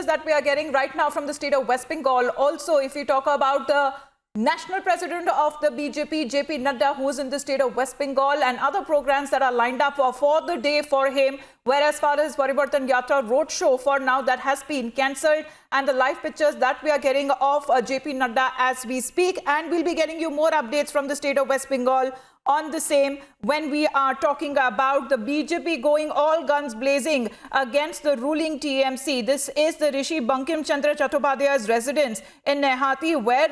pictures that we are getting right now from the state of West Bengal. Also, if we talk about the National President of the BJP, JP Nadda, who is in the state of West Bengal, and other programs that are lined up for the day for him, whereas far as Parivartan Yatra roadshow for now that has been cancelled, and the live pictures that we are getting of JP Nadda as we speak, and we'll be getting you more updates from the state of West Bengal on the same when we are talking about the BJP going all guns blazing against the ruling TMC. This is the Rishi Bankim Chandra Chattopadhyay's residence in Nehati, where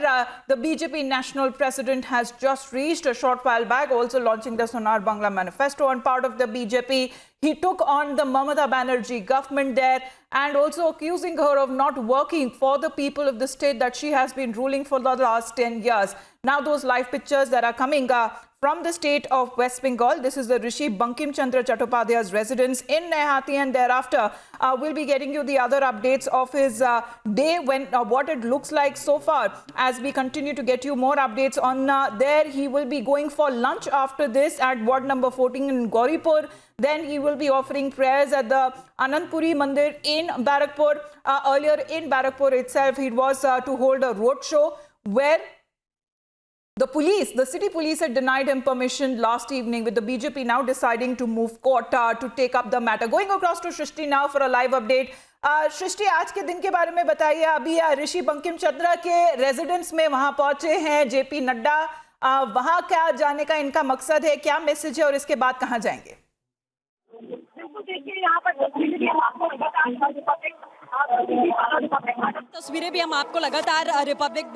the BJP national president has just reached a short while back, also launching the Sonar Bangla manifesto on part of the BJP. He took on the Mamata Banerjee government there and also accusing her of not working for the people of the state that she has been ruling for the last 10 years. Now those live pictures that are coming from the state of West Bengal. This is the Rishi Bankim Chandra Chattopadhyay's residence in Nehati, and thereafter we'll be getting you the other updates of his day, when what it looks like so far, as we continue to get you more updates on there. He will be going for lunch after this at ward number 14 in Gauripur. Then he will be offering prayers at the Anandpuri Mandir in Barakpur. Earlier in Barakpur itself, he was to hold a road show where the city police had denied him permission last evening, with the BJP now deciding to move court to take up the matter. Going across to Shrishti now for a live update. सृष्टि, आज के दिन के बारे में बताइए। अभी ऋषि बंकिम चंद्रा के residence में वहां पहुंचे हैं जेपी नड्डा। वहां क्या जाने का इनका मकसद है, क्या मैसेज है और इसके बाद कहां जाएंगे? देखिए, यहाँ पर तस्वीरें भी हम आपको लगातार रिपब्लिक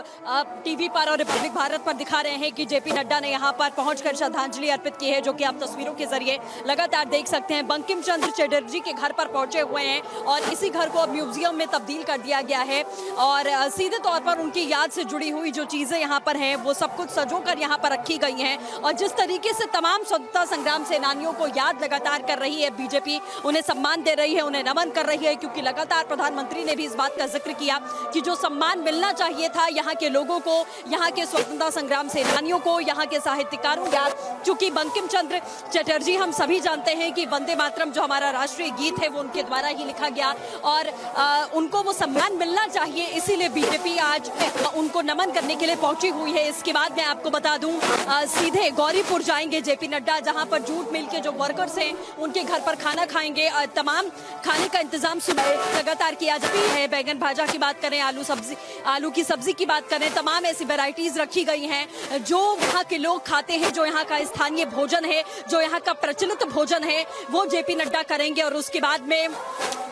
टीवी पर और रिपब्लिक भारत पर दिखा रहे हैं कि जेपी नड्डा ने यहां पर पहुंचकर श्रद्धांजलि अर्पित की है, जो कि आप तस्वीरों के जरिए लगातार देख सकते हैं। बंकिम चंद्र चटर्जी के घर पर पहुंचे हुए हैं और इसी घर को अब म्यूजियम में तब्दील कर दिया गया है और सीधे तौर पर उनकी याद से जुड़ी हुई जो चीजें यहाँ पर हैं वो सब कुछ सजोकर यहाँ पर रखी गई हैं। और जिस तरीके से तमाम स्वतंत्रता संग्राम सेनानियों को याद लगातार कर रही है बीजेपी, उन्हें सम्मान दे रही है, उन्हें नमन कर रही है, क्योंकि लगातार प्रधानमंत्री ने भी इस बात का जिक्र किया कि जो सम्मान मिलना चाहिए था यहाँ के लोगों को, यहाँ के स्वतंत्रता संग्राम सेनानियों को, यहाँ के साहित्यकारों को, क्योंकि बंकिम चंद्र चटर्जी हम सभी जानते हैं कि वंदे मातरम जो हमारा राष्ट्रीय गीत है वो उनके द्वारा ही लिखा गया और उनको वो सम्मान मिलना चाहिए, इसीलिए बीजेपी आज उनको नमन करने के लिए पहुंची हुई है। इसके बाद मैं आपको बता दूं सीधे गौरीपुर जाएंगे जेपी नड्डा, जहां पर जूट मिल के जो वर्कर्स हैं उनके घर पर खाना खाएंगे। तमाम खाने का इंतजाम लगातार किया जाता है। बैगन भाजा की बात करें, आलू की सब्जी की बात करें, तमाम ऐसी वैरायटीज रखी गई हैं जो वहाँ के लोग खाते हैं, जो यहाँ का स्थानीय भोजन है, जो यहाँ का प्रचलित भोजन है, वो जेपी नड्डा करेंगे। और उसके बाद में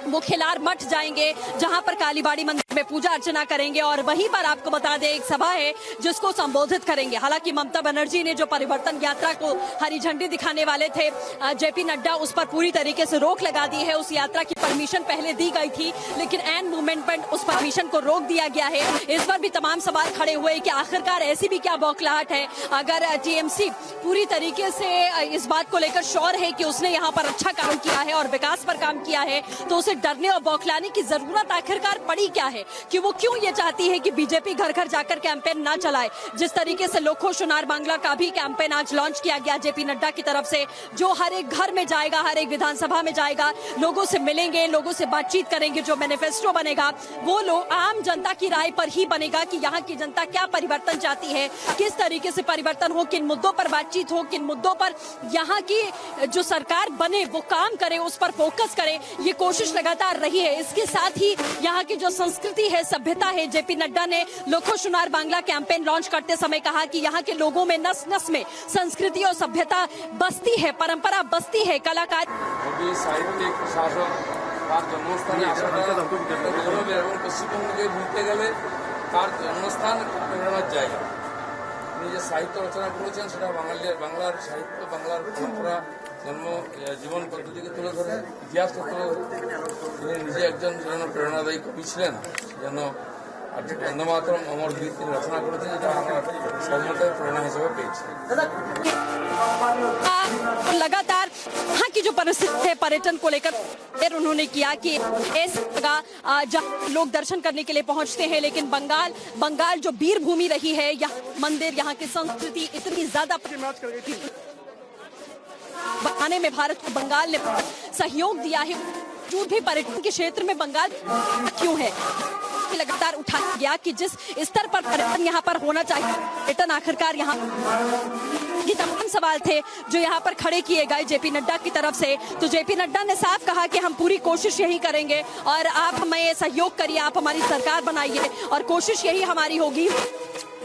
वो खिलार मठ जाएंगे, जहां पर कालीबाड़ी मंदिर में पूजा अर्चना करेंगे और वहीं पर आपको बता दें एक सभा है जिसको संबोधित करेंगे। हालांकि ममता बनर्जी ने जो परिवर्तन यात्रा को हरी झंडी दिखाने वाले थे जेपी नड्डा, उस पर पूरी तरीके से रोक लगा दी है। उस यात्रा की परमिशन पहले दी गई थी, लेकिन एन मूवमेंट पर उस परमिशन को रोक दिया गया है। इस पर भी तमाम सवाल खड़े हुए कि आखिरकार ऐसी भी क्या बौखलाहट है, अगर टीएमसी पूरी तरीके से इस बात को लेकर श्योर है कि उसने यहाँ पर अच्छा काम किया है और विकास पर काम किया है, तो उसे डरने और बौखलाने की जरूरत आखिरकार पड़ी क्या है, कि वो क्यों ये चाहती है कि बीजेपी घर घर जाकर कैंपेन ना चलाए। जिस तरीके से लोखो सोनार बांग्ला का भी कैंपेन आज लॉन्च किया गया जेपी नड्डा की तरफ से, जो हर एक घर में जाएगा, हर एक विधानसभा में जाएगा, लोगों से मिलेंगे, लोगों से बातचीत करेंगे, जो मैनिफेस्टो बनेगा वो लोग आम जनता की राय पर ही बनेगा कि यहाँ की जनता क्या परिवर्तन चाहती है, किस तरीके से परिवर्तन हो, किन मुद्दों पर बातचीत हो, किन मुद्दों पर यहाँ की जो सरकार बने वो काम करे, उस पर फोकस करे, ये कोशिश लगातार रही है। इसके साथ ही यहाँ की जो संस्कृति है, सभ्यता है, जेपी नड्डा ने लोखो सोनार बांग्ला कैंपेन लॉन्च करते समय कहा कि यहाँ के लोगों में नस नस में संस्कृति और सभ्यता बसती है, परंपरा बसती है। कलाकार সাহিত্যিক শাসক তার জন্মস্থানে আসাটা গৌরবের এবং পশ্চিমবঙ্গকে ভুলতে গেলে তার জন্মস্থান প্রেরণার জায়গা। তিনি যে সাহিত্য রচনা করেছেন সেটা বাংলার সাহিত্য, বাংলার পরম্পরা, জন্ম জীবন পদ্ধতিকে তুলে ধরে, ইতিহাসকে তুলে ধরে। তিনি নিজে একজন যেন প্রেরণাদায়ী কবি ছিলেন, যেন বন্দে মাতরম অমর গীত তিনি রচনা করেছেন, যেটা আমরা স্বাধীনতার प्रेरणा হিসেবে পেয়েছি। लगातार यहाँ की जो परिस्थिति है पर्यटन को लेकर फिर उन्होंने किया कि ऐसी जगह जहाँ लोग दर्शन करने के लिए पहुंचते हैं, लेकिन बंगाल जो वीर भूमि रही है, यहाँ मंदिर, यहाँ की संस्कृति इतनी ज्यादा बनाने में भारत को बंगाल ने सहयोग दिया है। बावजूद भी पर्यटन के क्षेत्र में बंगाल क्यों है? लगातार उठाया गया कि जिस स्तर पर पर्यटन यहाँ पर होना चाहिए, पर्यटन आखिरकार यहाँ, ये तमाम सवाल थे जो यहाँ पर खड़े किए गए जेपी नड्डा की तरफ से। तो जेपी नड्डा ने साफ कहा कि हम पूरी कोशिश यही करेंगे और आप हमें सहयोग करिए, आप हमारी सरकार बनाइए और कोशिश यही हमारी होगी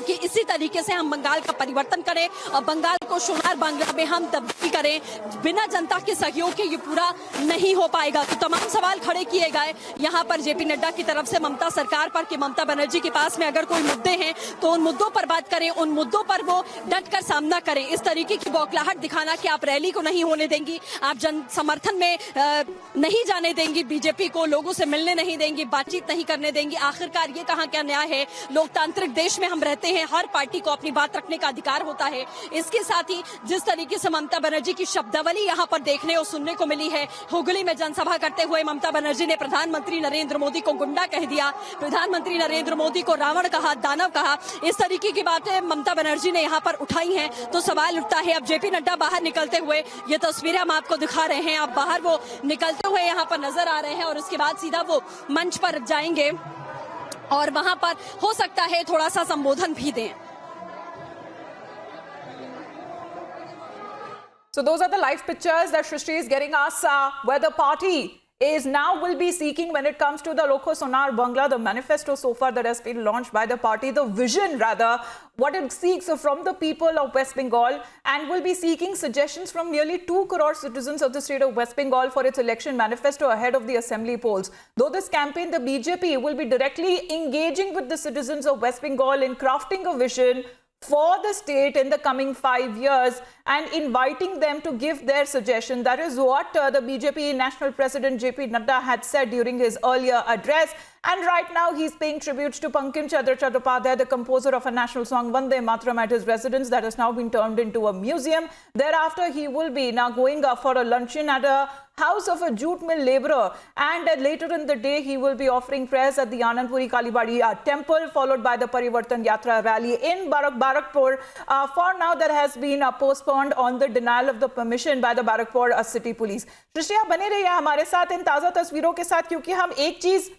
कि इसी तरीके से हम बंगाल का परिवर्तन करें और बंगाल को सोनार बांग्ला में हम तब्दील करें। बिना जनता के सहयोग के ये पूरा नहीं हो पाएगा। तो तमाम सवाल खड़े किए गए यहाँ पर जेपी नड्डा की तरफ से ममता सरकार पर कि ममता बनर्जी के पास में अगर कोई मुद्दे हैं तो उन मुद्दों पर बात करें, उन मुद्दों पर वो डट कर सामना करें। इस तरीके की बौखलाहट दिखाना कि आप रैली को नहीं होने देंगी, आप जन समर्थन में नहीं जाने देंगी, बीजेपी को लोगों से मिलने नहीं देंगी, बातचीत नहीं करने देंगी, आखिरकार ये कहाँ क्या न्याय है? लोकतांत्रिक देश में हम रहते हैं, हर पार्टी को अपनी बात रखने का अधिकार होता है। इसके साथ ही जिस तरीके से ममता बनर्जी की शब्दावली यहाँ पर देखने और सुनने को मिली है, हुगली में जनसभा करते हुए ममता बनर्जी ने प्रधानमंत्री नरेंद्र मोदी को गुंडा कह दिया, प्रधानमंत्री नरेंद्र मोदी को रावण कहा, दानव कहा, इस तरीके की बातें ममता बनर्जी ने यहाँ पर उठाई हैं। तो सवाल उठता है, अब जेपी नड्डा बाहर निकलते हुए, ये तस्वीरें हम आपको दिखा रहे हैं, आप बाहर वो निकलते हुए यहाँ पर नजर आ रहे हैं और उसके बाद सीधा वो मंच पर जाएंगे और वहां पर हो सकता है थोड़ा सा संबोधन भी दें। So those are the live pictures that Shrishti is getting us where the party is now will be seeking when it comes to the Loko Sonar Bangla, the manifesto so far that has been launched by the party, the vision rather, what it seeks from the people of West Bengal, and will be seeking suggestions from nearly 2 crore citizens of the state of West Bengal for its election manifesto ahead of the assembly polls. Though this campaign, the BJP will be directly engaging with the citizens of West Bengal in crafting a vision for the state in the coming 5 years and inviting them to give their suggestion. That is what the BJP National President JP Nadda had said during his earlier address. And right now he's paying tributes to Bankim Chandra Chattopadhyay, the composer of a national song Vande Mataram, at his residence that has now been turned into a museum. Thereafter he will be now going for a luncheon at a house of a jute mill labourer, and later in the day he will be offering prayers at the Anandpuri Kalibadi temple, followed by the Parivartan Yatra rally in Barakpur. For now that has been postponed on the denial of the permission by the Barakpur city police. Shrishti, आप बने रहिए हमारे साथ इन ताज़ा तस्वीरों के साथ, क्योंकि हम एक चीज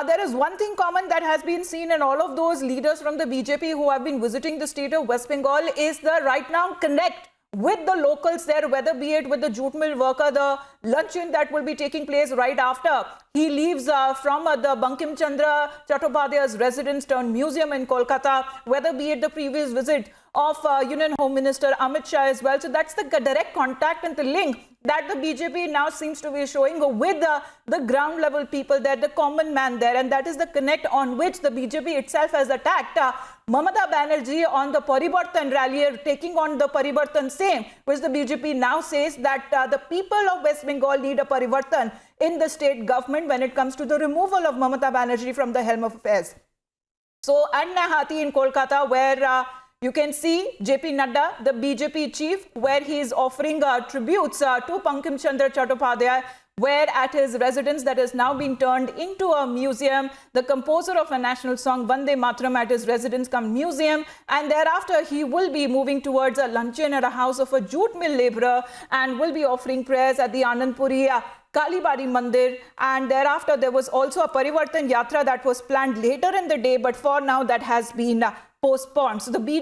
there is one thing common that has been seen in all of those leaders from the BJP who have been visiting the state of West Bengal is the right now connect with the locals there, whether be it with the jute mill worker, the luncheon that will be taking place right after he leaves from the Bankim Chandra Chattopadhyay's residence turned museum in Kolkata, whether be it the previous visit of Union Home Minister Amit Shah as well. So that's the direct contact and the link that the BJP now seems to be showing with the ground level people there, the common man there, and that is the connect on which the BJP itself has attacked Mamata Banerjee on the Parivartan rally, taking on the Parivartan same, which the BJP now says that the people of West Bengal need a Parivartan in the state government when it comes to the removal of Mamata Banerjee from the helm of affairs. So at Nahati in Kolkata, where you can see JP Nadda, the BJP chief, where he is offering tributes to Bankim Chandra Chattopadhyay, where at his residence that has now been turned into a museum, the composer of a national song Vande Mataram at his residence come museum, and thereafter he will be moving towards a luncheon at a house of a jute mill labourer and will be offering prayers at the Anandpuri Kalibadi Mandir, and thereafter there was also a Parivartan Yatra that was planned later in the day, but for now that has been postponed. So the